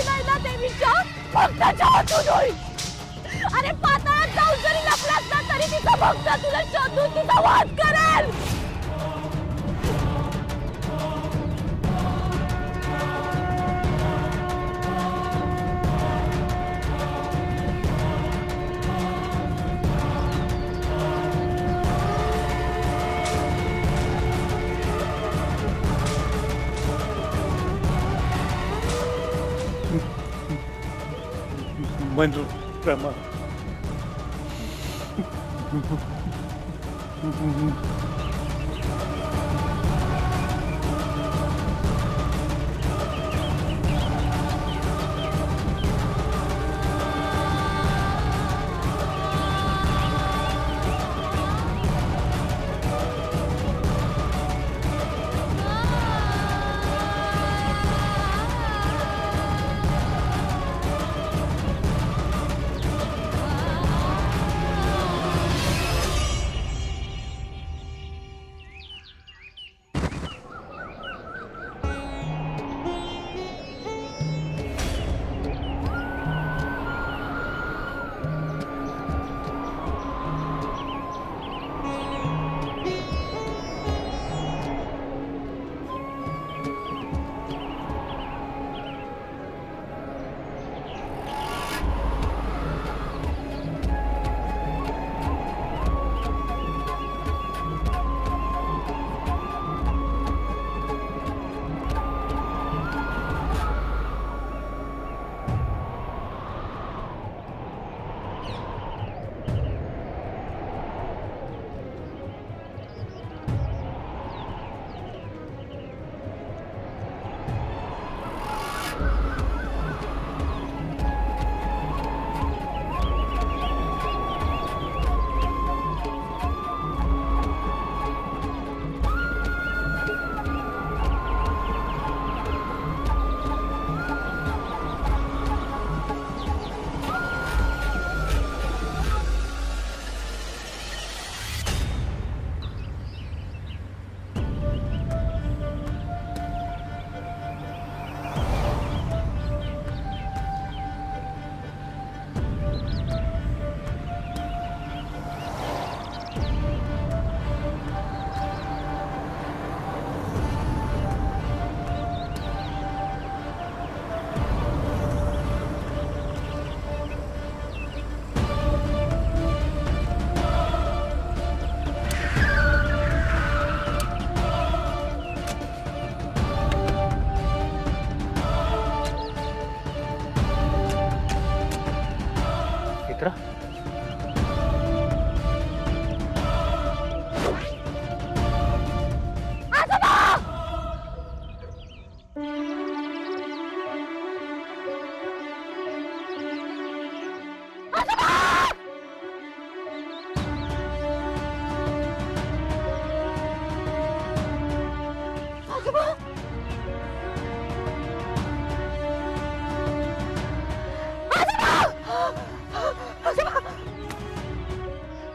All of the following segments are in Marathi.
नैना देवीच्या भक्ताच्या हातून होईल. अरे पाताळात जाऊन जरी लपलास ना तरी तिचा भक्त तुला शोधून तुझा वध करेल. मंजू प्रमा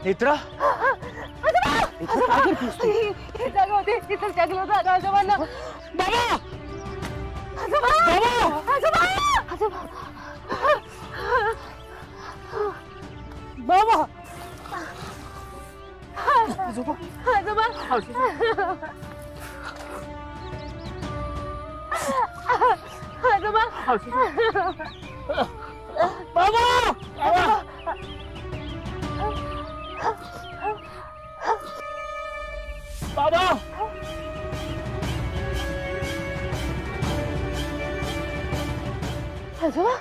नेत्रा जागा होती तिथं जागलं होतं आजोबांना. बाबा आजोबा आजोबा आजोबा बाबा आजोबा आजोबा आजोबा बाबा बाबा आजोबा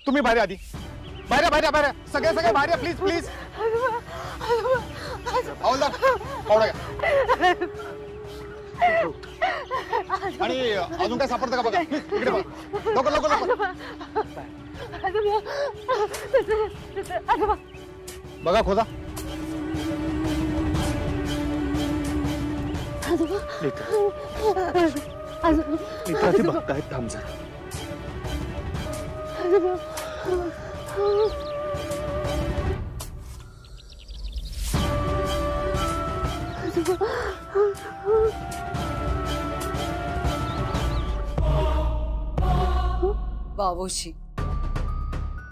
तुम्ही बाहेर आधी बाहेर बाहेर बाहेर सगळे सगळे बाहेर प्लीज प्लीज पावडा घ्या आणि अजून काय सापडतं का बघा इकडे बघा लवकर लवकर लवकर बघा खोदा. मित्रा ते बघतायत, थांब जरा.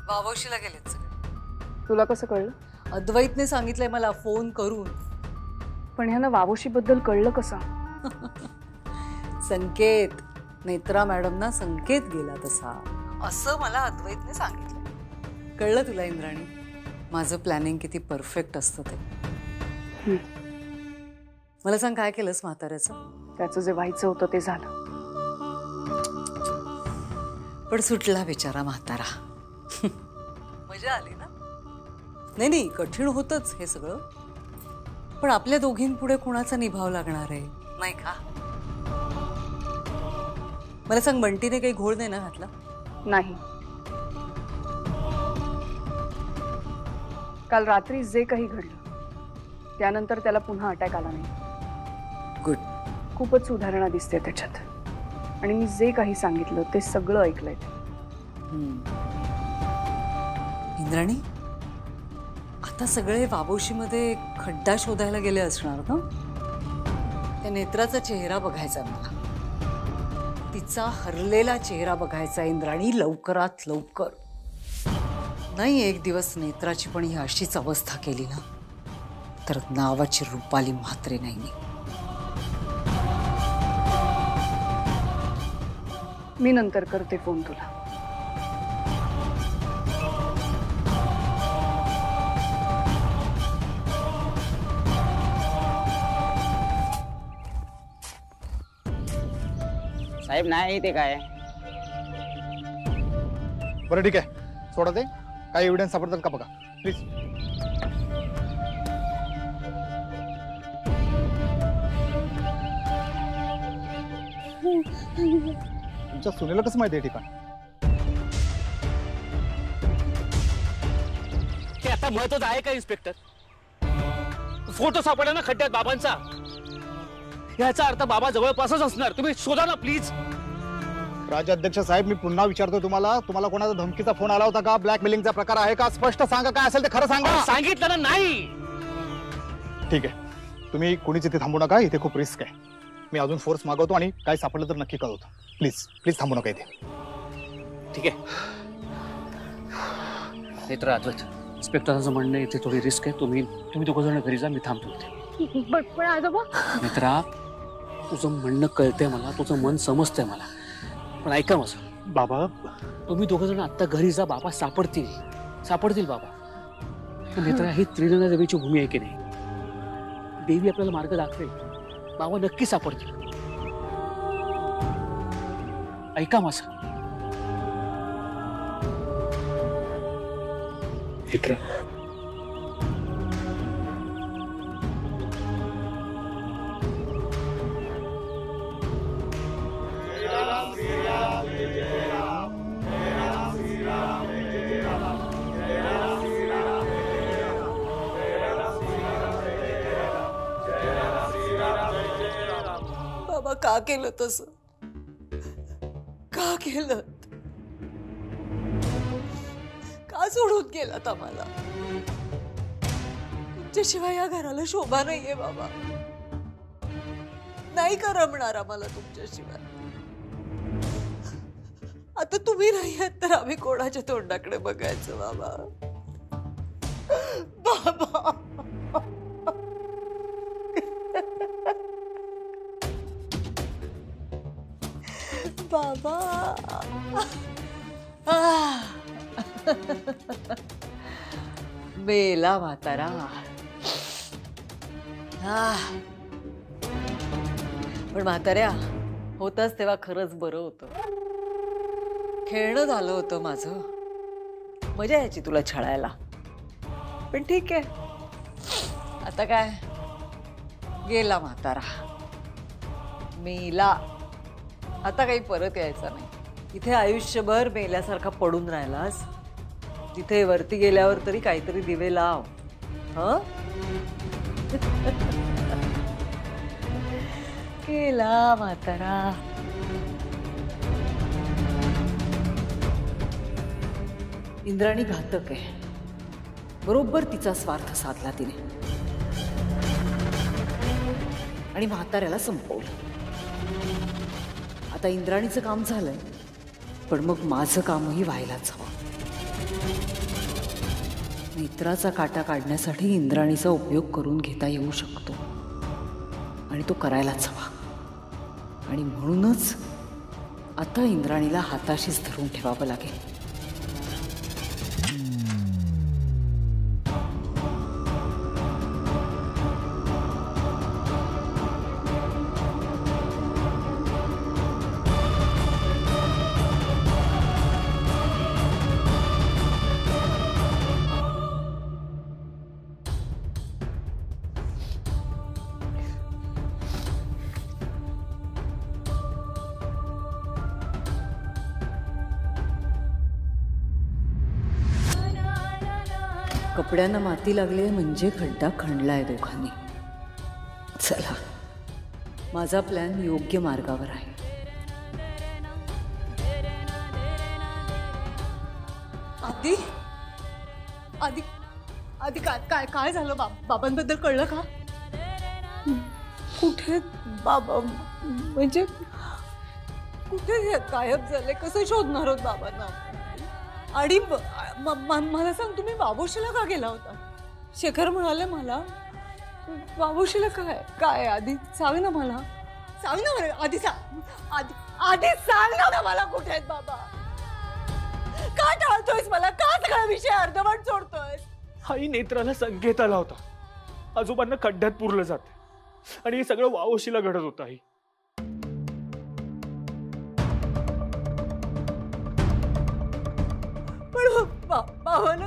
वावोशीला गेलेत सगळे. तुला कसं कळलं? अद्वैतने सांगितलंय मला फोन करून. पण ह्यानं वावोशी बद्दल कळलं कसं? संकेत, नेत्रा मॅडमना संकेत गेला तसा, असं मला अद्वैतने सांगितलं. कळलं तुला इंद्राणी माझं प्लॅनिंग किती परफेक्ट असतं ते? मला सांग, काय केलंस म्हाताऱ्याचं? त्याचं जे व्हायचं होतं ते झालं. पण सुटला बिचारा म्हातारा. मजा आली ना? नाही, कठीण होतच हे सगळं, पण आपल्या दोघींपुढे कुणाचा निभाव लागणार आहे नाही का? मला सांग, बंटीने काही घोळ नाही ना घातला? नाही. काल रात्री जे काही घडलं त्यानंतर त्याला पुन्हा अटॅक आला नाही. गुड. खूपच सुधारणा दिसते त्याच्यात. आणि मी जे काही सांगितलं ते सगळं ऐकलंय. इंद्राणी, आता सगळे वाबोशीमध्ये खड्डा शोधायला गेले असणार ना? त्या नेत्राचा चेहरा बघायचा मला, तिचा हरलेला चेहरा बघायचा इंद्राणी, लवकरात लवकर. नाही एक दिवस नेत्राची पण ही अशीच अवस्था केली ना, तर नावाची रुपाली म्हात्रे नाही मी नंतर करते फोन तुला. साहेब नाही ते काय. बरं ठीक आहे, सोडा ते. काही एव्हिडन्स सापडतात का बघा प्लीज. तुमच्या सुनेला कसं माहिती आहे ठिकाण? ते आता महत्वाचं आहे का इन्स्पेक्टर? फोटो सापडला ना खड्ड्यात बाबांचा, याचा अर्थ बाबा जवळपासच असणार. तुम्ही शोधा ना प्लीज. राज्याध्यक्ष साहेब, मी पुन्हा विचारतो तुम्हाला कोणाचा धमकीचा फोन आला होता का? ब्लॅकमेलिंगचा प्रकार आहे का? स्पष्ट सांगा, काय असेल ते खरं सांगा. सांगितलं ना. नाही. ठीक आहे, तुम्ही कोणीच इथे थांबू नका, इथे खूप रिस्क आहे. मी अजून फोर्स मागवतो आणि काय सापडलं तर नक्की कळवतो. प्लीज प्लीज थांबू नका इथे. ठीक आहे. नेत्र अद्वैत, इन्स्पेक्टरांचं म्हणणं इथे थोडी रिस्क आहे. तुम्ही दोघं जण घरी जा, मी थांबतो इथे. पण आजोबा, नेत्रा, तुझं म्हणणं कळतंय मला, तुझं मन समजतंय मला, पण ऐका माझं. बाबा, तुम्ही दोघं जण आत्ता घरी जा. बाबा सापडतील बाबा. नेत्रा, ही त्रिनयना देवीची भूमी आहे की नाही? देवी आपल्याला मार्ग दाखवेल. बाबा नक्की सापडतील. ऐका माझं. नेत्रा, बाबा का केलं तसं? का केलं? का सोडून गेलात आम्हाला? तुमच्याशिवाय या घराला शोभा नाहीये बाबा. नाही करमणार आम्हाला तुमच्याशिवाय. आता तुम्ही नाही आहात तर आम्ही कोणाच्या तोंडाकडे बघायचं बाबा? बाबा, बाबा. बेला म्हातारा. पण म्हाताऱ्या, होताच तेव्हा खरंच बरं होतं. खेळणं झालं होतं माझं. मजा यायची तुला छळायला. पण ठीक आहे, आता काय, गेला म्हातारा, मेला. आता काही परत यायचा नाही. इथे आयुष्यभर मेल्यासारखा पडून राहिलास. तिथे वरती गेल्यावर तरी काहीतरी दिवे लाव. हो केला म्हातारा. इंद्राणी घातक आहे. बरोबर तिचा स्वार्थ साधला तिने आणि म्हाताऱ्याला संपवलं. आता इंद्राणीचं काम झालंय, पण मग माझं कामही व्हायलाच हवं. नेत्राचा काटा काढण्यासाठी इंद्राणीचा उपयोग करून घेता येऊ शकतो आणि तो करायलाच हवा. आणि म्हणूनच आता इंद्राणीला हाताशीच धरून ठेवावं लागेल. कपड्यांना माती लागली म्हणजे खड्डा खणलाय दोघांनी. चला, माझा प्लॅन योग्य मार्गावर आहे. आधी आधी आधी काय काय काय झालं? बाबांबद्दल कळलं का? कुठे बाबा? म्हणजे कुठे गायब झाले? कसं शोधणार आहोत बाबांना? आणि मला सांग, तुम्ही बाबूशीला का गेला होता? शेखर म्हणाले मला. बाबूशीला काय काय आधी सांग ना मला. सांग ना मला आधी. आधी सांग ना मला, कुठे आहेत बाबा? का टाळतोयस मला? का सगळा विषय अर्धवट सोडतोयस? आई, नेत्राला संकेत आला होता. आजोबांना खड्ड्यात पुरलं जाते आणि हे सगळं वावशीला घडत होतं. आई, बाबाला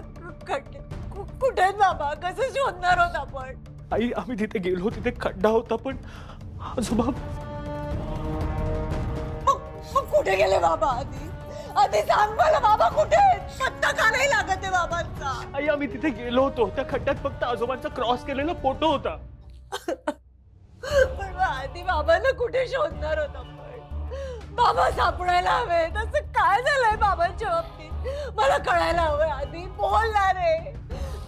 कुठे आहेत बाबा? कसं शोधणार आहोत आपण? आई, आम्ही तिथे गेलो, तिथे खड्डा होता, पण आजोबा. मग कुठे गेले बाबा? आधी सांग मला, बाबा कुठे आहेत? पत्ता का नाही लागत आहे बाबांचा? आई, आम्ही तिथे गेलो होतो. त्या खड्ड्यात फक्त आजोबांचा क्रॉस केलेला फोटो होता. पण आधी बाबांना कुठे शोधणार होत आपण? बाबा सापडायला हवे. तसं काय झालंय बाबांच्या बाबतीत? मला कळायला हवंय. आधी बोलणार आहे.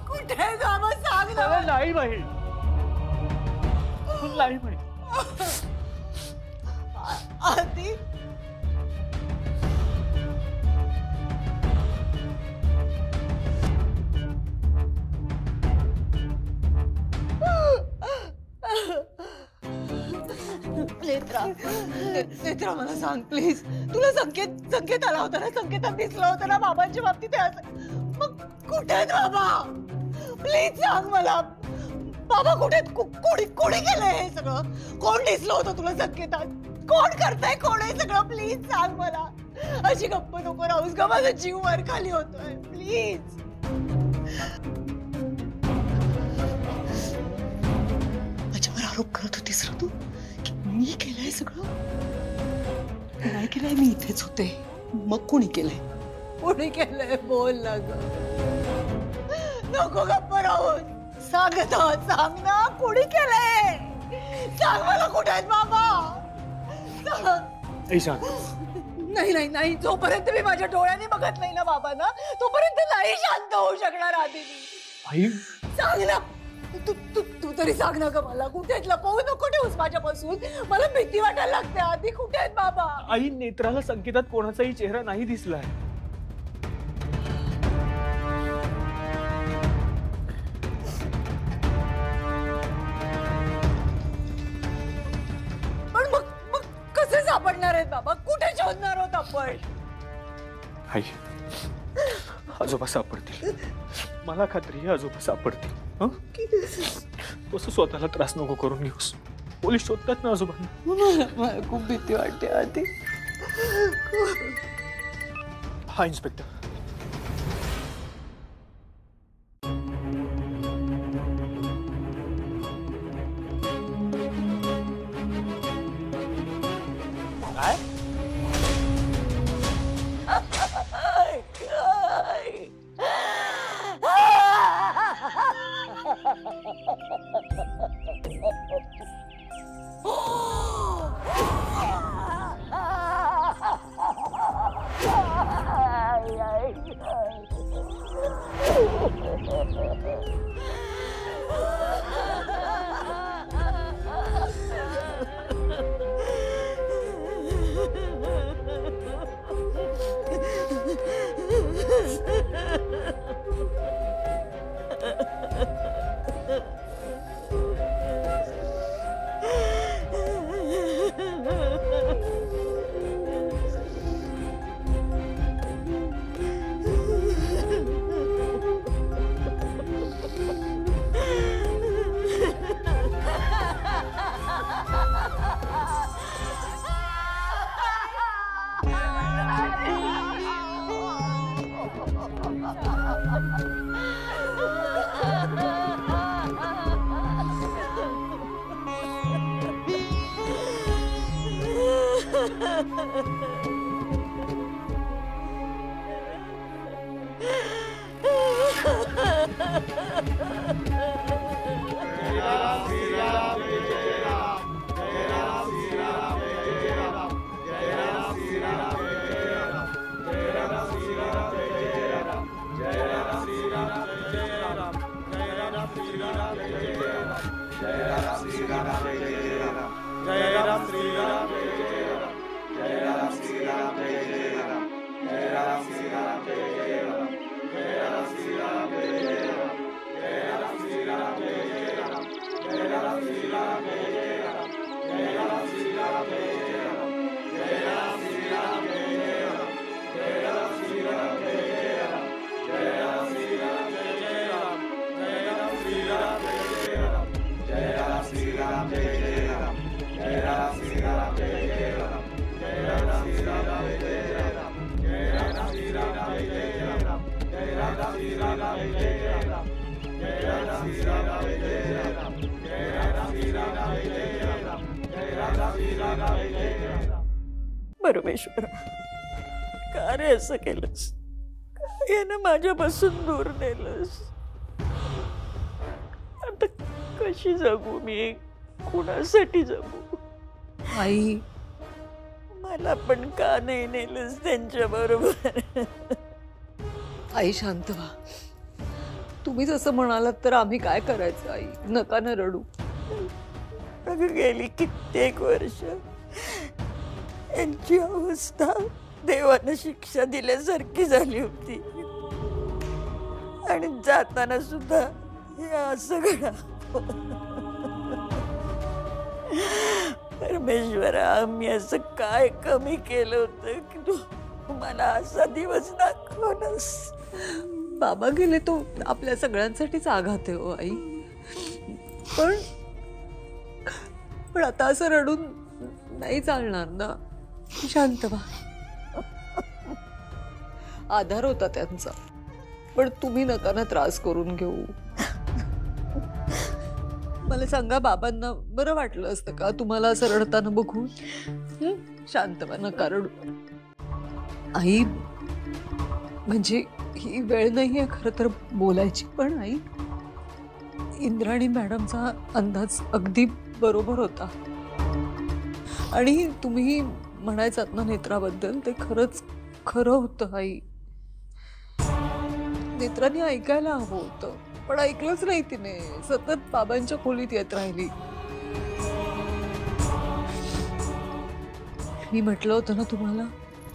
कुठे बाबा सांग ना. नाही माहित. नाही माहित. आधी नेत्रा मला सांग प्लीज. तुला संकेत आला होता ना? संकेतात दिसला होता ना बाबांच्या बाबतीत? मग कुठे आहेत बाबा? प्लीज सांग मला. बाबा कुठे आहेत? कोणी केलंय हे सगळं? कोण दिसलं होतं तुला संकेतात? कोण करताय? कोण आहे सगळं? प्लीज सांग मला. अशी गप्प नको राहूस ग. माझा जीव वर खाली होतोय. प्लीज. माझ्यावर आरोप करत होतीस ना तू की मी केलंय सगळं? नाही केलंय. मी इथेच होते. मग कोणी केलंय? कोणी केलंय? बोल ना ग. नको गप्प राहून. सांग ना, कोणी केलंय? सांग मला, कुठे आहेत बाबा? नाही. जोपर्यंत मी माझ्या डोळ्याने बघत नाही ना बाबांना, तोपर्यंत नाही शांत होऊ शकणार. आधी आई, सांग ना. तू तरी सांग ना ग मला. कुठे आहेत? लपवू नको ठेवूस माझ्यापासून. मला भीती वाटायला लागते. आधी कुठे आहेत बाबा? आई, नेत्राला संकेतात कोणाचाही चेहरा नाही दिसलाय. पण मग कसे सापडणार आहेत बाबा? कुठे शोधणार आहोत आपण? आई, आजोबा सापडतील. मला खात्री आहे आजोबा सापडतील. तसं स्वतःला त्रास नको करून घेऊस. पोलीस शोधतात ना आजोबांना. मला खूप भीती वाटते आधी. हा इन्स्पेक्टर. काय? परमेश्वर, का रे असं केलंस? यानं माझ्यापासून दूर नेलंस. आता कशी जगू मी? कुणासाठी जगू? आई, मला पण का नाही नेलंस त्यांच्या बरोबर? आई शांत व्हा. तुम्ही जसं म्हणालात तर आम्ही काय करायचं आई? नका ना रडू. अगं गेली कित्येक वर्ष यांची अवस्था देवानं शिक्षा दिल्यासारखी झाली होती. आणि जाताना सुद्धा हे असं घडा. परमेश्वरा, आम्ही असं काय कमी केलं होतं की तू मला असा दिवस दाखवलास? बाबा गेले तो आपल्या सगळ्यांसाठीच आघात आहे हो आई. पण आता असं रडून नाही चालणार ना. शांत व्हा. आधार होता त्यांचा, पण तुम्ही नका ना त्रास करून घेऊ. मला सांगा, बाबांना बरं वाटलं असतं का तुम्हाला असं रडताना बघून? शांत व्हा, नका रडू. आई, म्हणजे ही वेळ नाहीये खरं तर बोलायची, पण आई, इंद्राणी मॅडमचा अंदाज अगदी बरोबर होता. आणि तुम्ही म्हणायचात ना नेत्राबद्दल, ते खरंच खरं होतं आई. नेत्रांनी ऐकायला हवं होतं, पण ऐकलंच नाही तिने. सतत बाबांच्या खोलीत येत राहिली. मी म्हटलं होतं ना तुम्हाला,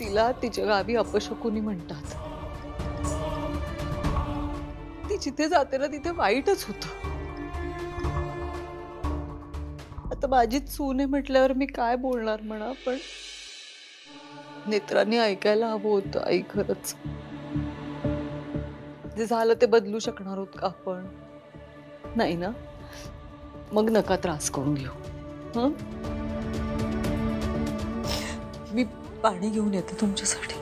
तिला तिच्या गावी अपशकुनी म्हणतात. ती जिथे जाते ना तिथे वाईटच होतं. आता माझीच सून आहे म्हटल्यावर मी काय बोलणार म्हणा, पण नेत्रांनी ऐकायला हवं होतं आई. खरंच जे झालं ते बदलू शकणार आहोत का आपण? नाही ना. मग नका त्रास करून घेऊ. मी पाणी घेऊन येते तुमच्यासाठी.